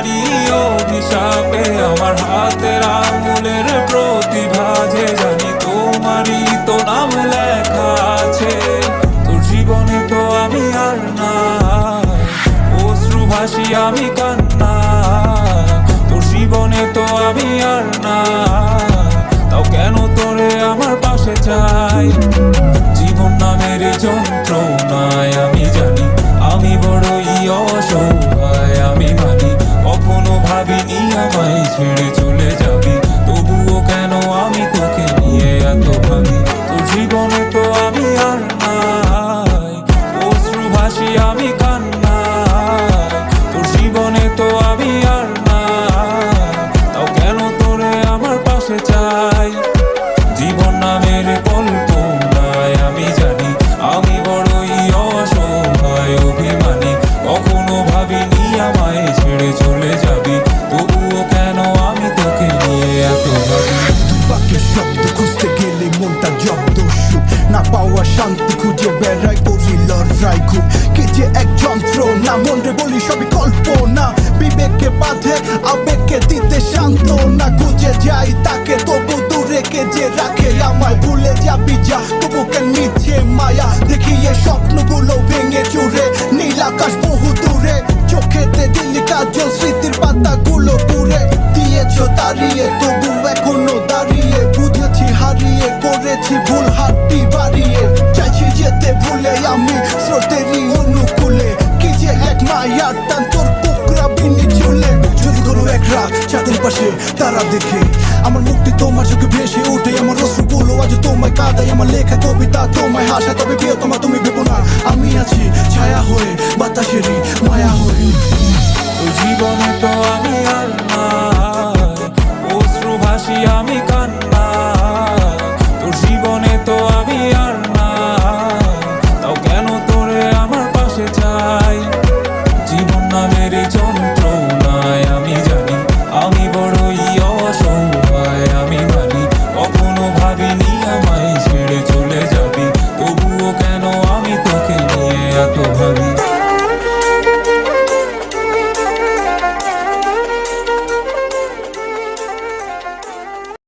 তোমারই অভিশাপে আমার হাতের আঙুলের প্রতিভা যে জানি তোমারই তো নাম লেখা আছে। তোর জীবনে তো আমি আর না, অশ্রু ভাসি আমি কান্না। তোর জীবনে তো আমি আর না, তাও কেন তোরে আমার পাশে চাই। জীবন নামের যন্ত্রণায় আমি জানি আমি বড়ই অসহায়। আমি মানি কখনো ভাবিনি আমায় ছেড়ে চলে যাবি, তবুও কেন আমি তোকে নিয়ে এত ভাবি। তোর জীবনে তো আমি আর নাই, অশ্রু ভাসি আমি কান্না। তোর জীবনে তো আমি আর না, তাও কেন তোরে আমার পাশে চাই। জীবন নামের কল্পনায় আমি জানি আমি বড়ই অসহায় অভিমানী। কখনো ভাবিনি আমায় ছেড়ে চলে যাবি, তবুও কেন আমি তোকে নিয়ে এত ভাবি। বাক্যের শব্দ খুঁজতে গেলে মনটা জব্দ সুখ না পাওয়া শান্তি খুঁজে বেড়াই করি লড়াই খুব। কে যে এক যন্ত্র না মন রে বলি সবই কল্পনা, বিবেককে বাঁধে আবেগকে দিতে শান্ত না। খুঁজে যাই তাকে তবু দূরে কে যে রাখে আমায়, ভুলে যাবি যা তবু কেন মিছে মায়া দেখিয়ে স্বপ্নগুলো ভেঙে চুরে। নীল আকাশ বহু দূরে, চোখেতে দিলি কাজল স্মৃতির পাতাগুলো পুড়ে দিয়েছ দাঁড়িয়ে, তবু এখনো দাঁড়িয়ে। বুঝেছি হারিয়ে করেছি ভুল হাতটি বাড়িয়ে, চাইছি যেতে ভুলে আমি স্রোতেরই অনুকূলে। কি যে এক মায়ার টান তোর কোকড়া বিনি চুলে। যদি কোনো এক রাত চাঁদের পাশে তারা দেখে আমার মুক্তি তোমার চোখে ভেসে ওঠে, আমার অশ্রুগুলো আজ তোমায় কাঁদাই। আমার লেখা কবিতা তোমায় হাসা, তবে প্রিয় তোমার তুমি